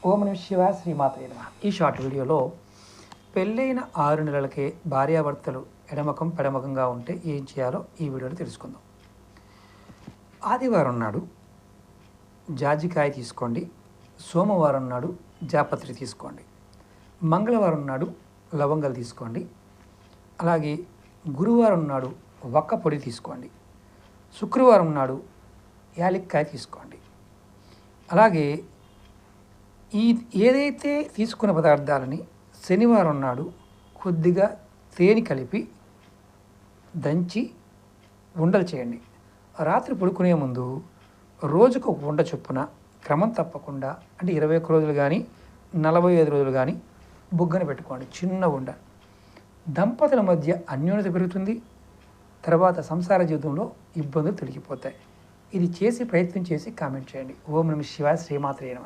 ఓం నమః శివాయ శ్రీమాత్రే నమః. ఈ షార్ట్ వీడియోలో పెళ్ళైన 6 నెలలకే భార్యాభర్తలు ఎడమకం పెడమకంగా ఉంటే ఏం చేయాలో ఈ వీడియోలో తెలుసుకుందాం. ఆదివారం నాడు జాజికాయ తీసుకోండి, సోమవారం నాడు జాపత్రి తీసుకోండి, మంగళవారం నాడు లవంగాలు తీసుకోండి, అలాగే గురువారం నాడు వక్క పొడి తీసుకోండి, శుక్రవారం నాడు యాలక్కాయ తీసుకోండి. అలాగే ఏదైతే తీసుకున్న పదార్థాలని శనివారం నాడు కొద్దిగా తేనె కలిపి దంచి ఉండలు చేయండి. రాత్రి పడుకునే ముందు రోజుకు ఒక ఉండ చొప్పున క్రమం తప్పకుండా అంటే 21 రోజులు కానీ 45 రోజులు కానీ బుగ్గన పెట్టుకోండి. చిన్న ఉండ. దంపతుల మధ్య అన్యోన్యత పెరుగుతుంది. తర్వాత సంసార జీవితంలో ఇబ్బందులు తొలగిపోతాయి. ఇది చేసి ప్రయత్నం చేసి కామెంట్ చేయండి. ఓం నమః శివాయ శ్రీమాత్రే నమః.